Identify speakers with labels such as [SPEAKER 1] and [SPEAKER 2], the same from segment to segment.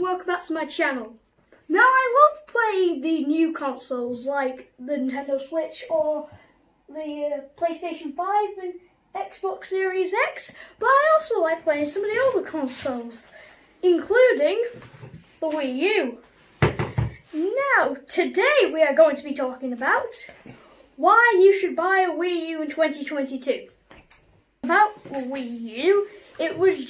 [SPEAKER 1] welcome back to my channel. Now I love playing the new consoles like the Nintendo Switch or the PlayStation 5 and Xbox Series X, but I also like playing some of the older consoles, including the Wii U. Now, today we are going to be talking about why you should buy a Wii U in 2022. About the Wii U, it was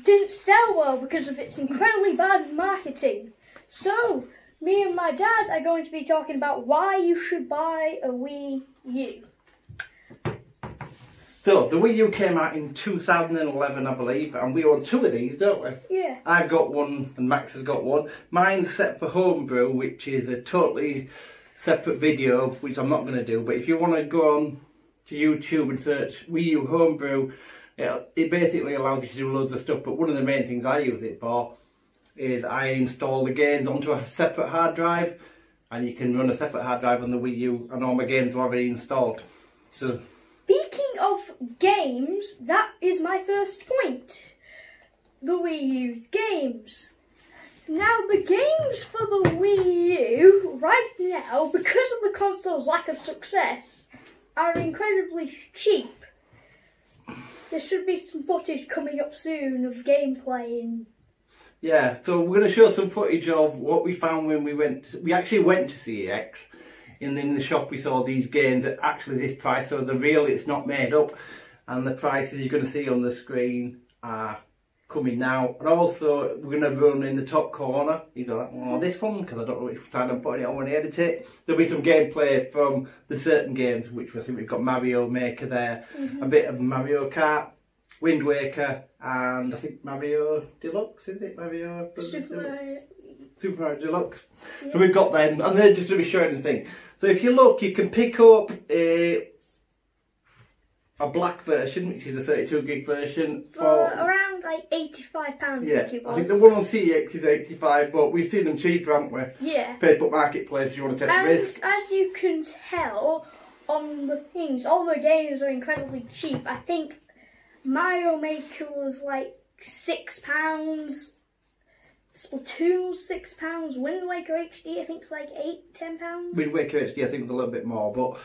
[SPEAKER 1] didn't sell well because of its incredibly bad marketing. So, me and my dad are going to be talking about why you should buy a Wii U.
[SPEAKER 2] So, the Wii U came out in 2011, I believe, and we own two of these, don't we?
[SPEAKER 1] Yeah.
[SPEAKER 2] I've got one and Max has got one. Mine's set for Homebrew, which is a totally separate video, which I'm not going to do, but if you want to go on to YouTube and search Wii U Homebrew, it basically allows you to do loads of stuff, but one of the main things I use it for is I install the games onto a separate hard drive, and you can run a separate hard drive on the Wii U and all my games are already installed. So,
[SPEAKER 1] speaking of games, that is my first point. The Wii U games. Now the games for the Wii U right now, because of the console's lack of success, are incredibly cheap. There should be some footage coming up soon of gameplay and...
[SPEAKER 2] Yeah, so we're going to show some footage of what we found when we actually went to CEX. In the shop we saw these games at actually this price, so the real, it's not made up. And the prices you're going to see on the screen are coming now. And also we're going to run in the top corner, either that one or this one, because I don't know which side I'm putting it on when I edit it. There'll be some gameplay from the certain games, which I think we've got Mario Maker there, a bit of Mario Kart, Wind Waker, and I think Mario Deluxe, is it? Super Mario Deluxe. Yeah. So we've got them, and they're just going to be showing the thing. So if you look, you can pick up a black version, which is a 32 gig version.
[SPEAKER 1] For around like £85,
[SPEAKER 2] yeah,
[SPEAKER 1] I think it was.
[SPEAKER 2] I think the one on CEX is 85, but we've seen them cheaper, haven't we?
[SPEAKER 1] Yeah.
[SPEAKER 2] Facebook Marketplace, if you want to take the risk.
[SPEAKER 1] As you can tell on the things, all the games are incredibly cheap. I think Mario Maker was like £6. Splatoon was £6. Wind Waker HD I think it's like £10.
[SPEAKER 2] Wind Waker HD I think was a little bit more, but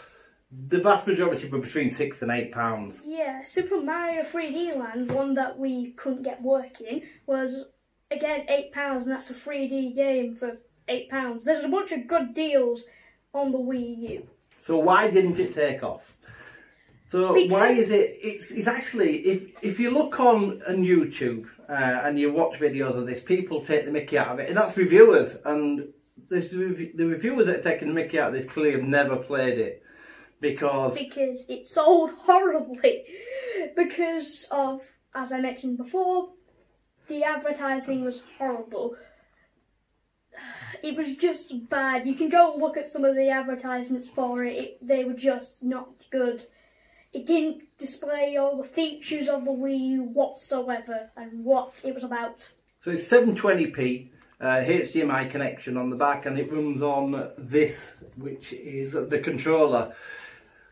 [SPEAKER 2] the vast majority were between £6 and £8.
[SPEAKER 1] Yeah, Super Mario 3D Land, one that we couldn't get working, was again £8, and that's a 3D game for £8. There's a bunch of good deals on the Wii U.
[SPEAKER 2] So why didn't it take off? So why is it? It's actually, if you look on YouTube and you watch videos of this, people take the mickey out of it, and that's reviewers. And the reviewers that are taking the mickey out of this clearly have never played it because it sold horribly. Because of, as I mentioned before, the advertising was horrible. It was just bad. You can go look at some of the advertisements for it. They were just not good. It didn't display all the features of the Wii U whatsoever and what it was about. So it's 720p HDMI connection on the back, and it runs on this, which is the controller.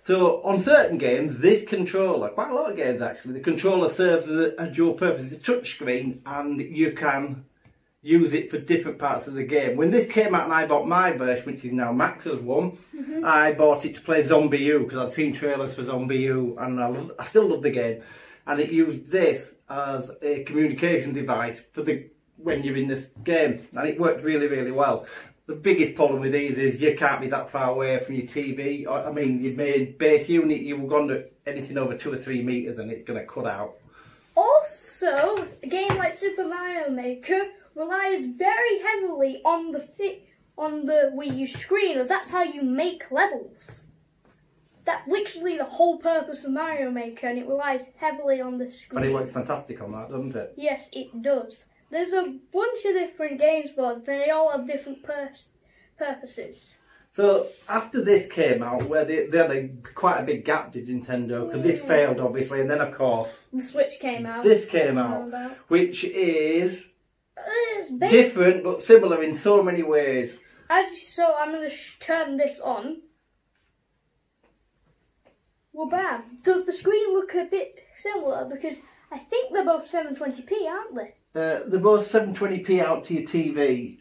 [SPEAKER 2] So on certain games, this controller, quite a lot of games actually, the controller serves as a dual purpose. It's a touch screen and you can use it for different parts of the game. When this came out and I bought my version, which is now Max's one, I bought it to play Zombie U because I'd seen trailers for Zombie U and I still love the game. And it used this as a communication device for when you're in this game, and it worked really, really well. The biggest problem with these is you can't be that far away from your TV. I mean, your main base unit, you've gone to anything over 2 or 3 metres and it's going to cut out.
[SPEAKER 1] Also, a game like Super Mario Maker relies very heavily on the Wii U screen, as that's how you make levels. That's literally the whole purpose of Mario Maker, and it relies heavily on the screen.
[SPEAKER 2] And it works fantastic on that, doesn't it?
[SPEAKER 1] Yes, it does. There's a bunch of different games for it, they all have different purposes.
[SPEAKER 2] So after this came out, where they had quite a big gap, did Nintendo, because this failed obviously, and then of course
[SPEAKER 1] the Switch came out.
[SPEAKER 2] This came out, which is different but similar in so many ways.
[SPEAKER 1] As you saw, I'm going to turn this on. Well, bam. Does the screen look a bit similar? Because I think they're both 720p, aren't they?
[SPEAKER 2] They're both 720p out to your TV.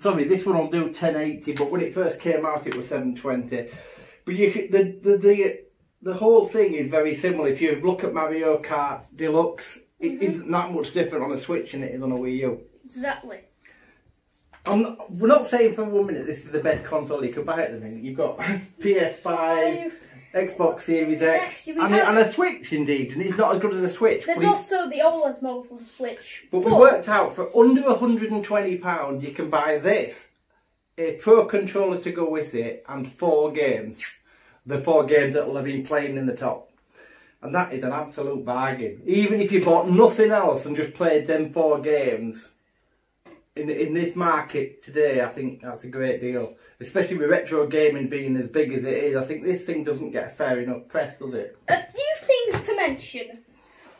[SPEAKER 2] Sorry, this one will do 1080, but when it first came out, it was 720. But the whole thing is very similar. If you look at Mario Kart Deluxe, it isn't that much different on a Switch than it is on a Wii U.
[SPEAKER 1] Exactly.
[SPEAKER 2] We're not saying for 1 minute this is the best console you can buy at the minute. You've got PS5, Xbox Series X, and a Switch indeed, and it's not as good as a Switch.
[SPEAKER 1] There's also the OLED model for the Switch.
[SPEAKER 2] But we worked out for under £120 you can buy this, a Pro Controller to go with it, and 4 games. The 4 games that will have been playing in the top. And that is an absolute bargain. Even if you bought nothing else and just played them 4 games, in this market today, I think that's a great deal. Especially with retro gaming being as big as it is, I think this thing doesn't get fair enough press, does it?
[SPEAKER 1] A few things to mention.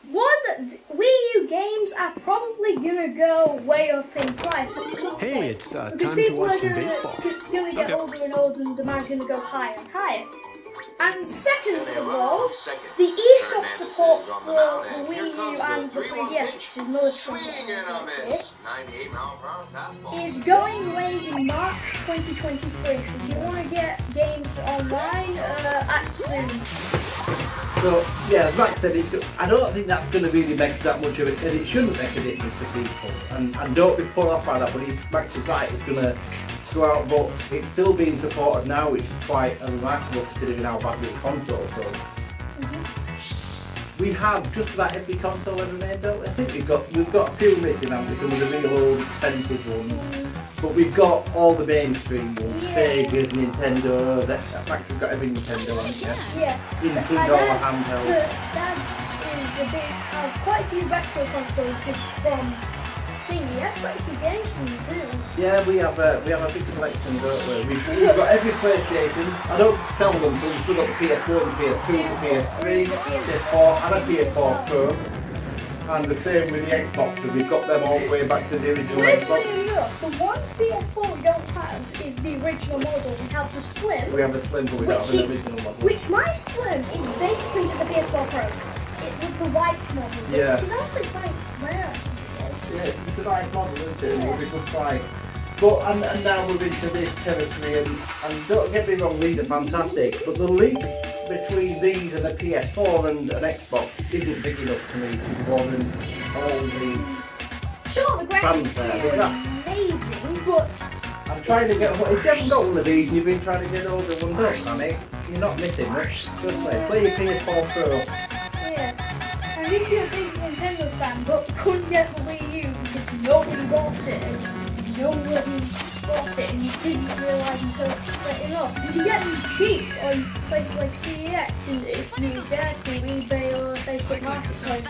[SPEAKER 1] One, Wii U games are probably going to go way up in price.
[SPEAKER 3] Hey, it's time to watch some baseball.
[SPEAKER 1] It's going to get older and older and the demand's going to go higher and higher. And second of all, the eShop support for the Wii U and the 3DS, which is another thing, is going away in March 2023. So if you want to get games online, act soon.
[SPEAKER 2] So, yeah, as Max said, I don't think that's going to really make that much of it, and it shouldn't make a difference to people. And don't be put off by that, but Max is right, it's going to go out, but it's still being supported now, which is quite remarkable considering how bad the console goes. We have just about every console ever made, don't we? I think we've got a few missing, haven't we? Some of the real old expensive ones. But we've got all the mainstream ones, Sega's, Nintendo, Max has got every Nintendo, hasn't he?
[SPEAKER 1] Yeah.
[SPEAKER 2] Including all the handhelds.
[SPEAKER 1] Dad has quite a few retro consoles just from thingy. That's quite a few games from you, too.
[SPEAKER 2] Yeah, we have a big collection, don't we? We've got every PlayStation. I don't sell them, so we've still got the PS4, the PS2, the PS3, PS4 and a PS4 Pro. And the same with the Xbox, we've got them all the way back to the original Xbox.
[SPEAKER 1] Weirdly enough, the one PS4 we don't have is the original model. We have the Slim.
[SPEAKER 2] We have the Slim, but we don't have an original model.
[SPEAKER 1] Which my Slim is basically just a PS4 Pro. It's with the white model,
[SPEAKER 2] yeah.
[SPEAKER 1] Which is actually quite rare.
[SPEAKER 2] Yeah, it's a nice model, isn't it? It'll be good price. But and now we're into this territory, and don't get me wrong, these are fantastic, but the link between these and the PS4 and an Xbox isn't big enough to me to warrant all the
[SPEAKER 1] sure, the graphics are amazing, but
[SPEAKER 2] I'm trying to get. If you haven't got one of these and you've been trying to get older ones up, Sammy, you're not missing much. Just play your PS4 Pro.
[SPEAKER 1] Yeah, and if you're a big Nintendo fan but couldn't get the Wii U because nobody bought it. Nobody bought it and you didn't realise until setting up. You can get them cheap on places like CEX and if you dare to eBay or Facebook Marketplace.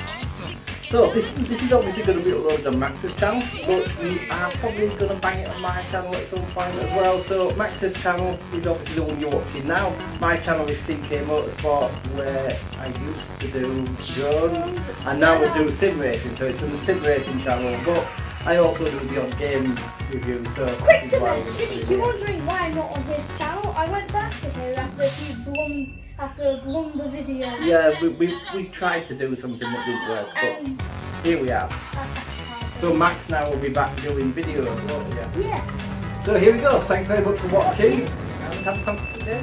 [SPEAKER 2] So this is obviously going to be uploaded on Max's channel, but we are probably going to bang it on my channel at some point as well. So Max's channel is obviously the one you're watching now. My channel is CK Motorsport, where I used to do drones and now we do sim racing, so it's on the sim racing channel. But I also do the odd game review, so
[SPEAKER 1] quick to mention, if you're wondering why I'm not on his channel, I went back to him after a blunder video.
[SPEAKER 2] Yeah, we tried to do something that didn't work, but here we are. So Max now will be back doing videos, won't he?
[SPEAKER 1] Yes.
[SPEAKER 2] So here we go, thanks very much for watching, and have a fantastic day.